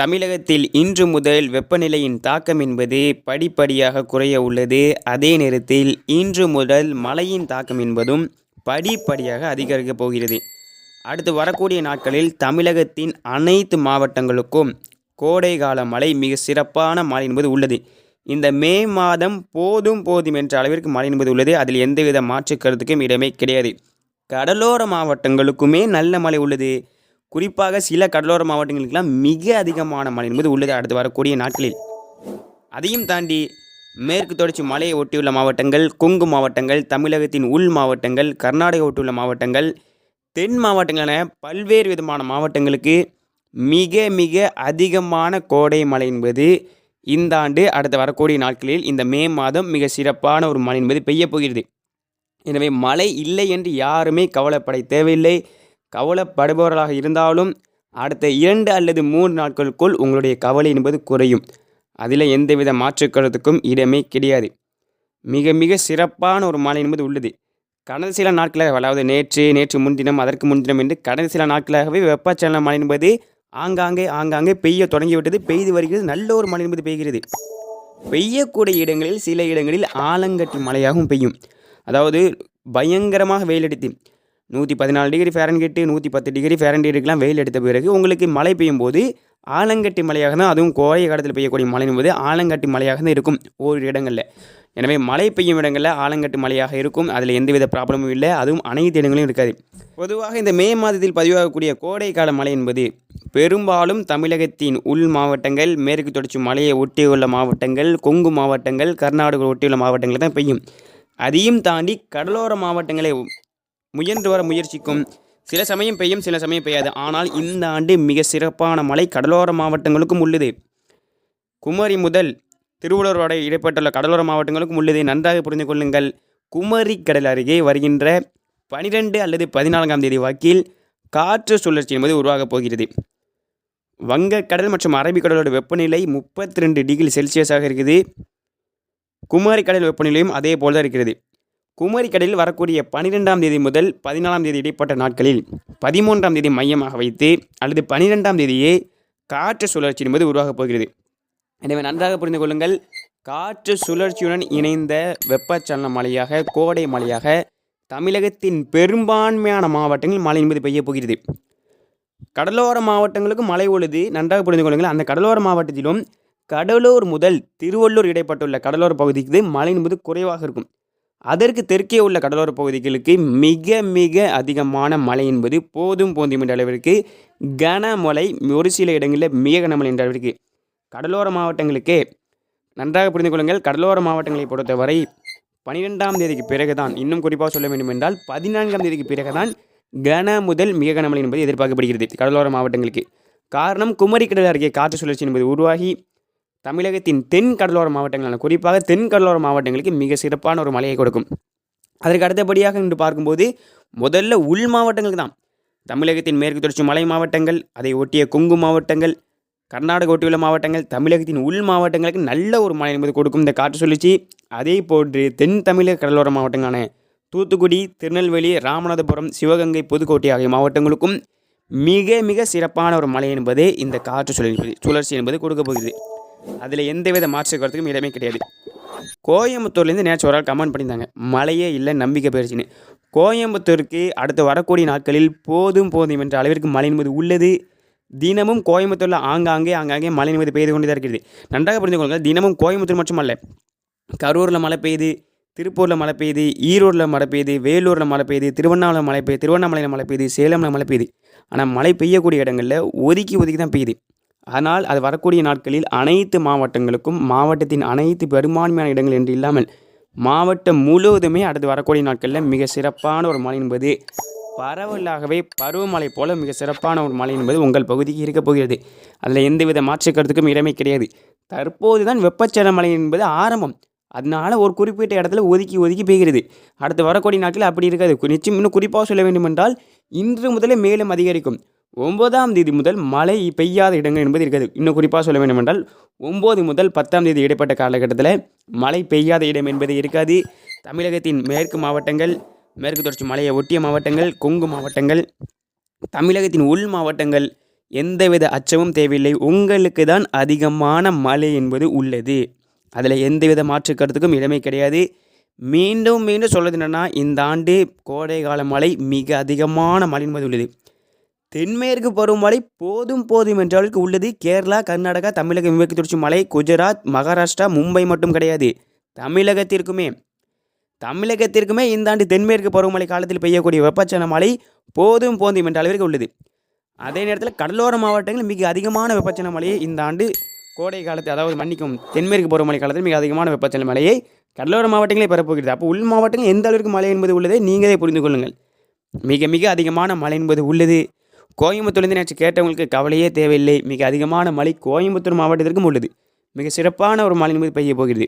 தமிழகத்தில் இன்று முதல் வெப்பநிலையின் தாக்கம் என்பது படிப்படியாக குறைய உள்ளது. அதே நேரத்தில் இன்று முதல் மழையின் தாக்கம் என்பதும் படிப்படியாக அதிகரிக்கப் போகிறது. அடுத்து வரக்கூடிய நாட்களில் தமிழகத்தின் அனைத்து மாவட்டங்களுக்கும் கோடை கால மழை மிக சிறப்பான மழை என்பது உள்ளது. இந்த மே மாதம் போதும் என்ற அளவிற்கு மழை என்பது உள்ளது. அதில் எந்தவித மாற்று கருத்துக்கும் இடமே கிடையாது. கடலோர மாவட்டங்களுக்குமே நல்ல மழை உள்ளது. குறிப்பாக சில கடலோர மாவட்டங்களுக்கெல்லாம் மிக அதிகமான மழை என்பது உள்ளது அடுத்து வரக்கூடிய நாட்களில். அதையும் தாண்டி மேற்கு தொடர்ச்சி மலையை ஒட்டியுள்ள மாவட்டங்கள், கொங்கு மாவட்டங்கள், தமிழகத்தின் உள் மாவட்டங்கள், கர்நாடகா ஒட்டியுள்ள மாவட்டங்கள், தென் மாவட்டங்கள் என பல்வேறு விதமான மாவட்டங்களுக்கு மிக மிக அதிகமான கோடை மழை என்பது இந்த ஆண்டு அடுத்து வரக்கூடிய நாட்களில் இந்த மே மாதம் மிக சிறப்பான ஒரு மழை என்பது பெய்யப் போகிறது. எனவே மழை இல்லை என்று யாருமே கவலைப்பட தேவையில்லை. கவலைப்படுபவர்களாக இருந்தாலும் அடுத்த 2 அல்லது 3 நாட்களுக்குள் உங்களுடைய கவலை என்பது குறையும். அதில் எந்தவித மாற்று கருத்துக்கும் இடமே கிடையாது. மிக மிக சிறப்பான ஒரு மழை என்பது உள்ளது. கடந்த சில நாட்களாக, அதாவது நேற்று முன்தினம், அதற்கு முன்தினம் என்று கடந்த சில நாட்களாகவே வெப்பச்சலன மழை என்பது ஆங்காங்கே பெய்ய தொடங்கிவிட்டது. பெய்து வருகிறது. நல்ல ஒரு மழை என்பது பெய்கிறது. பெய்யக்கூடிய இடங்களில் சில இடங்களில் ஆலங்கட்டி மழையாகவும் பெய்யும். அதாவது பயங்கரமாக வெயிலடித்து 114 டிகிரி ஃபேரன்ஹீட்டு 110 டிகிரி ஃபேரன்ஹீட்டுக்கெலாம் வெயில் எடுத்த பிறகு உங்களுக்கு மழை பெய்யும் போது ஆலங்கட்டி மழையாக தான், அதுவும் கோடை காலத்தில் பெய்யக்கூடிய மழை என்பது ஆலங்கட்டி மழையாக தான் இருக்கும் ஓரிரு இடங்களில். எனவே மழை பெய்யும் இடங்களில் ஆலங்கட்டி மழையாக இருக்கும். அதில் எந்தவித ப்ராப்ளமும் இல்லை. அதுவும் அனைத்து இடங்களிலும் இருக்காது. பொதுவாக இந்த மே மாதத்தில் பதிவாகக்கூடிய கோடை கால மழை என்பது பெரும்பாலும் தமிழகத்தின் உள் மாவட்டங்கள், மேற்கு தொடர்ச்சி மலையை ஒட்டியுள்ள மாவட்டங்கள், கொங்கு மாவட்டங்கள், கர்நாடகா ஒட்டியுள்ள மாவட்டங்கள் தான் பெய்யும். அதையும் தாண்டி கடலோர மாவட்டங்களை முயன்று வர முயற்சிக்கும். சில சமயம் பெய்யும், சில சமயம் பெய்யாது. ஆனால் இந்த ஆண்டு மிக சிறப்பான மழை கடலோர மாவட்டங்களுக்கும் உள்ளது. குமரி முதல் திருவள்ளூர் வரை இடைப்பட்டுள்ள கடலோர மாவட்டங்களுக்கும் உள்ளது. நன்றாக புரிந்து கொள்ளுங்கள். குமரி கடல் அருகே வருகின்ற 12 அல்லது 14ஆம் தேதி வாக்கில் காற்று சுழற்சி என்பது உருவாகப் போகிறது. வங்கக்கடல் மற்றும் அரபிக்கடலோட வெப்பநிலை 32 டிகிரி செல்சியஸாக இருக்குது. குமரி கடல் வெப்பநிலையும் அதே போல் தான் இருக்கிறது. குமரி கடலில் வரக்கூடிய 12ஆம் தேதி முதல் 14ஆம் தேதி இடைப்பட்ட நாட்களில் 13ஆம் தேதி மையமாக வைத்து அல்லது 12ஆம் தேதியே காற்று சுழற்சி என்பது உருவாகப் போகிறது. எனவே நன்றாக புரிந்து கொள்ளுங்கள். காற்று சுழற்சியுடன் இணைந்த வெப்பச்சலன மழையாக, கோடை மழையாக தமிழகத்தின் பெரும்பான்மையான மாவட்டங்களில் மழை என்பது பெய்யப் போகிறது. கடலோர மாவட்டங்களுக்கு மழை உள்ளது. நன்றாக புரிந்து கொள்ளுங்கள். அந்த கடலோர மாவட்டத்திலும் கடலூர் முதல் திருவள்ளூர் இடைப்பட்டுள்ள கடலோர பகுதிக்கு மழை என்பது குறைவாக இருக்கும். அதற்கு தெற்கே உள்ள கடலோர பகுதிகளுக்கு மிக மிக அதிகமான மழை என்பது போதும் என்ற அளவிற்கு கனமழை, ஒரு சில இடங்களில் மிக கனமழை என்ற அளவிற்கு கடலோர மாவட்டங்களுக்கே. நன்றாக புரிந்து கொள்ளுங்கள். கடலோர மாவட்டங்களை பொறுத்தவரை 12ஆம் தேதிக்கு பிறகுதான், இன்னும் குறிப்பாக சொல்ல வேண்டும் என்றால் 14ஆம் தேதிக்கு பிறகுதான் கன முதல் மிக கனமழை என்பது எதிர்பார்க்கப்படுகிறது கடலோர மாவட்டங்களுக்கு. காரணம், குமரி கடல் அருகே காற்று சுழற்சி என்பது உருவாகி தமிழகத்தின் தென் கடலோர மாவட்டங்களான, குறிப்பாக தென் கடலோர மாவட்டங்களுக்கு மிக சிறப்பான ஒரு மழையை கொடுக்கும். அதற்கு அடுத்தபடியாக இன்று பார்க்கும்போது முதல்ல உள் மாவட்டங்களுக்கு தான். தமிழகத்தின் மேற்கு தொடர்ச்சி மலை மாவட்டங்கள், அதை ஒட்டிய கொங்கு மாவட்டங்கள், கர்நாடகா ஒட்டியுள்ள மாவட்டங்கள், தமிழகத்தின் உள் மாவட்டங்களுக்கு நல்ல ஒரு மழை என்பது கொடுக்கும் இந்த காற்று சுழற்சி. அதே போன்று தென் தமிழக கடலோர மாவட்டங்களான தூத்துக்குடி, திருநெல்வேலி, ராமநாதபுரம், சிவகங்கை, புதுக்கோட்டை ஆகிய மாவட்டங்களுக்கும் மிக மிக சிறப்பான ஒரு மழை என்பதே இந்த காற்று சுழற்சி என்பது கொடுக்க போகிறது. அதில் எந்தவித மாற்று கருத்துக்கும் இடமே கிடையாது. கோயம்புத்தூர்லேருந்து நேற்று ஒரு ஆள் கமெண்ட் பண்ணியிருந்தாங்க, மழையே இல்லை, நம்பிக்கை போயிடுச்சுன்னு. கோயம்புத்தூருக்கு அடுத்து வரக்கூடிய நாட்களில் போதும் என்ற அளவிற்கு மழை என்பது உள்ளது. தினமும் கோயம்புத்தூரில் ஆங்காங்கே மழை என்பது பெய்து கொண்டு தான் இருக்கிறது. நன்றாக புரிந்து கொள்ளுங்கள். தினமும் கோயம்புத்தூர் மட்டுமல்ல, கரூரில் மழை பெய்யுது, திருப்பூரில் மழை பெய்யுது, ஈரோடில் மழை பெய்யுது, வேலூரில் மழை பெய்யுது, திருவண்ணாமலையில் மழை பெய்யுது, சேலமில் மழை பெய்யுது. ஆனால் மழை பெய்யக்கூடிய இடங்களில் ஒதுக்கி தான் பெய்யுது. ஆனால் அது வரக்கூடிய நாட்களில் அனைத்து மாவட்டங்களுக்கும், மாவட்டத்தின் அனைத்து பெரும்பான்மையான இடங்கள் என்று இல்லாமல் மாவட்டம் முழுவதுமே அடுத்து வரக்கூடிய நாட்களில் மிக சிறப்பான ஒரு மழை என்பது பரவலாகவே பருவமழை போல மிக சிறப்பான ஒரு மழை என்பது உங்கள் பகுதிக்கு இருக்கப் போகிறது. அதில் எந்தவித மாற்று கருத்துக்கும் இடமே கிடையாது. தற்போது தான் வெப்பச்சலன மழை என்பது ஆரம்பம். அதனால ஒரு குறிப்பிட்ட இடத்துல ஒதுக்கி பெய்கிறது. அடுத்து வரக்கூடிய நாட்களில் அப்படி இருக்காது. நிச்சயம் இன்னும் குறிப்பாக சொல்ல வேண்டும் என்றால் இன்று முதலே மேலும் அதிகரிக்கும். 9ஆம் தேதி முதல் மழை பெய்யாத இடங்கள் என்பது இருக்காது. இன்னும் குறிப்பாக சொல்ல வேண்டும் என்றால் 9 முதல் 10ஆம் தேதி இடைப்பட்ட காலகட்டத்தில் மழை பெய்யாத இடம் என்பது இருக்காது. தமிழகத்தின் மேற்கு மாவட்டங்கள், மேற்கு தொடர்ச்சி மலையை ஒட்டிய மாவட்டங்கள், கொங்கு மாவட்டங்கள், தமிழகத்தின் உள் மாவட்டங்கள் எந்தவித அச்சமும் தேவையில்லை. உங்களுக்கு தான் அதிகமான மழை என்பது உள்ளது. அதில் எந்தவித மாற்று கருத்துக்கும் இடமே கிடையாது. மீண்டும் மீண்டும் சொல்வது என்னென்னா, இந்த ஆண்டு கோடை கால மழை மிக அதிகமான மழை என்பது உள்ளது. தென்மேற்கு பருவமழை போதும் போதும் என்ற அளவுக்கு உள்ளது. கேரளா, கர்நாடகா, தமிழகம், மேற்கு தொடர்ச்சி மலை, குஜராத், மகாராஷ்டிரா, மும்பை மட்டும் கிடையாது, தமிழகத்திற்குமே இந்த ஆண்டு தென்மேற்கு பருவமழை காலத்தில் பெய்யக்கூடிய வெப்பச்சலன மழை போதும் போதும் என்ற அளவிற்கு உள்ளது. அதே நேரத்தில் கடலோர மாவட்டங்கள் மிக அதிகமான வெப்பச்சலன மழையை இந்த ஆண்டு கோடை காலத்தில், அதாவது தென்மேற்கு பருவமழை காலத்தில் மிக அதிகமான வெப்பச்சலன மழையை கடலோர மாவட்டங்களே பெறப்போகிறது. அப்போ உள் மாவட்டங்கள் எந்த அளவிற்கு மழை என்பது உள்ளதை நீங்களே புரிந்து கொள்ளுங்கள். மிக மிக அதிகமான மழை என்பது உள்ளது. கோயம்புத்தூர்லேருந்து நேற்று கேட்டவங்களுக்கு கவலையே தேவையில்லை. மிக அதிகமான மழை கோயம்புத்தூர் மாவட்டத்திற்கும் உள்ளது. மிக சிறப்பான ஒரு மழை என்பது பெய்ய போகிறது.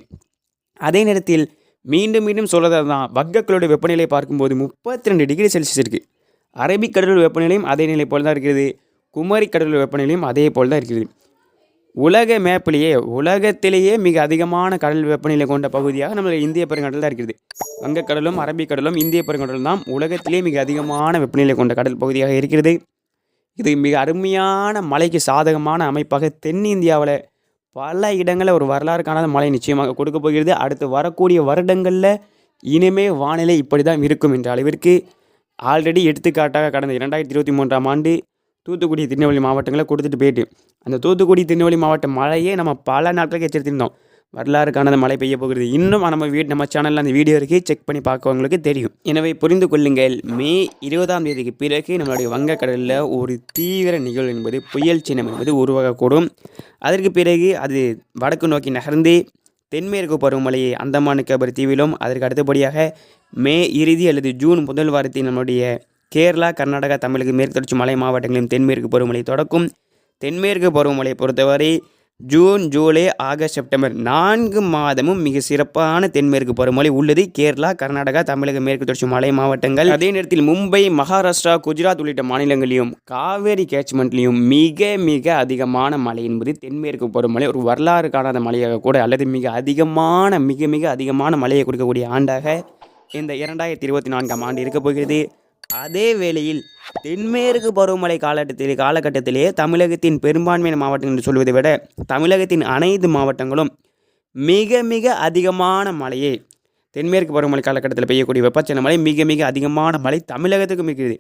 அதே நேரத்தில் மீண்டும் மீண்டும் சொல்கிறதா தான், வங்கக்கடலோட வெப்பநிலை பார்க்கும்போது 32 டிகிரி செல்சியஸ் இருக்குது. அரபிக்கடலோட வெப்பநிலையும் அதே நிலை போல் தான் இருக்கிறது. குமரி கடலோட வெப்பநிலையும் அதே போல் தான் இருக்கிறது. உலக மேப்பிலேயே உலகத்திலேயே மிக அதிகமான கடல் வெப்பநிலை கொண்ட பகுதியாக நம்ம இந்திய பெருங்கடல் தான் இருக்கிறது. வங்கக்கடலும் அரபிக்கடலும் இந்திய பெருங்கடலும் தான் உலகத்திலேயே மிக அதிகமான வெப்பநிலை கொண்ட கடல் பகுதியாக இருக்கிறது. இது மிக அருமையான மழைக்கு சாதகமான அமைப்பாக தென்னிந்தியாவில் பல இடங்களில் ஒரு வரலாறு காணாத மழை நிச்சயமாக கொடுக்க போகிறது. அடுத்து வரக்கூடிய வருடங்களில் இனிமே வானிலை இப்படி தான் இருக்கும் என்ற அளவிற்கு ஆல்ரெடி எடுத்துக்காட்டாக கடந்த 2023ஆம் ஆண்டு தூத்துக்குடி, திருநெல்வேலி மாவட்டங்களை கொடுத்துட்டு போயிட்டு, அந்த தூத்துக்குடி, திருநெல்வேலி மாவட்ட மழையே நம்ம பல நாட்களுக்கு எச்சரித்திருந்தோம். வரலாறு காணாத மழை பெய்ய போகிறது. இன்னும் நம்ம சேனலில் அந்த வீடியோ இருக்குது, செக் பண்ணி பார்க்கவங்களுக்கு தெரியும். எனவே புரிந்து கொள்ளுங்கள், மே 20ஆம் தேதிக்கு பிறகு நம்மளுடைய வங்கக்கடலில் ஒரு தீவிர நிகழ்வு என்பது புயல் சின்னம் என்பது உருவாகக்கூடும். அதற்கு பிறகு அது வடக்கு நோக்கி நகர்ந்து தென்மேற்கு பருவமழையை அந்தமான் நிக்கோபார் தீவிலும், அதற்கு அடுத்தபடியாக மே இறுதி அல்லது ஜூன் முதல் வாரத்தில் நம்முடைய கேரளா, கர்நாடகா, தமிழக, மேற்கு தொடர்ச்சி மலை மாவட்டங்களிலும் தென்மேற்கு பருவமழை தொடக்கும். தென்மேற்கு பருவமழையை பொறுத்தவரை ஜூன், ஜூலை, ஆகஸ்ட், செப்டம்பர் 4 மாதமும் மிக சிறப்பான தென்மேற்கு பருவமழை உள்ளது. கேரளா, கர்நாடகா, தமிழக, மேற்கு தொடர்ச்சி மலை மாவட்டங்கள், அதே நேரத்தில் மும்பை, மகாராஷ்டிரா, குஜராத் உள்ளிட்ட மாநிலங்களிலும் காவேரி கேட்ச்மெண்ட்லையும் மிக மிக அதிகமான மழை என்பது தென்மேற்கு பருவமழை ஒரு வரலாறு காணாத மழையாக கூட, அல்லது மிக மிக அதிகமான மழையை கொடுக்கக்கூடிய ஆண்டாக இந்த 2024ஆம் ஆண்டு இருக்க போகிறது. அதே வேளையில் தென்மேற்கு பருவமழை காலகட்டத்திலே தமிழகத்தின் பெரும்பான்மையான மாவட்டங்கள் என்று சொல்வதை விட தமிழகத்தின் அனைத்து மாவட்டங்களும் மிக மிக அதிகமான மழையை, தென்மேற்கு பருவமழை காலகட்டத்தில் பெய்யக்கூடிய வெப்பச்சலன மழை மிக மிக அதிகமான மழை தமிழகத்துக்கும் இருக்கிறது.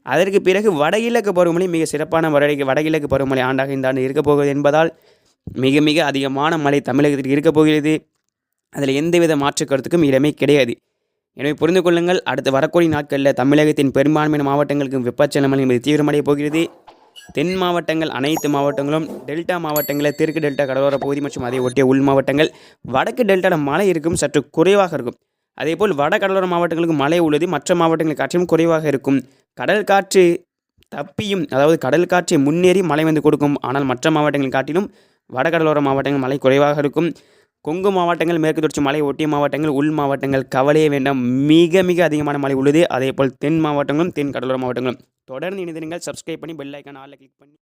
அதற்கு பிறகு வடகிழக்கு பருவமழை மிக சிறப்பான வடகிழக்கு பருவமழை ஆண்டாக இந்த ஆண்டு இருக்கப் போகிறது என்பதால் மிக மிக அதிகமான மழை தமிழகத்திற்கு இருக்கப் போகிறது. அதில் எந்தவித மாற்று கருத்துக்கும் இடமே கிடையாது. எனவே புரிந்து கொள்ளுங்கள், அடுத்து வரக்கூடிய நாட்களில் தமிழகத்தின் பெரும்பான்மையான மாவட்டங்களுக்கு வெப்பச்சலன மழை என்பது தீவிரமடைய போகிறது. தென் மாவட்டங்கள் அனைத்து மாவட்டங்களும், டெல்டா மாவட்டங்களில் தெற்கு டெல்டா கடலோர பகுதி மற்றும் அதை ஒட்டிய உள் மாவட்டங்கள், வடக்கு டெல்டாவில் மழை இருக்கும், சற்று குறைவாக இருக்கும். அதேபோல் வட கடலோர மாவட்டங்களுக்கு மழை உள்ளது, மற்ற மாவட்டங்களுக்கு காற்றும் குறைவாக இருக்கும். கடல் காற்று தப்பியும், அதாவது கடல் காற்றை முன்னேறி மழை வந்து கொடுக்கும். ஆனால் மற்ற மாவட்டங்களை காட்டிலும் வடகடலோர மாவட்டங்கள் மழை குறைவாக இருக்கும். கொங்கு மாவட்டங்கள், மேற்கு தொடர்ச்சி மலை ஒட்டிய மாவட்டங்கள், உள் மாவட்டங்கள் கவலையே வேண்டாம், மிக மிக அதிகமான மழை உள்ளது. அதேபோல் தென் மாவட்டங்களும் தென் கடலோர மாவட்டங்களும். தொடர்ந்து இணைந்திருங்கள், சப்ஸ்கிரைப் பண்ணி பெல் ஐக்கான் ஆல்ல கிளிக் பண்ணி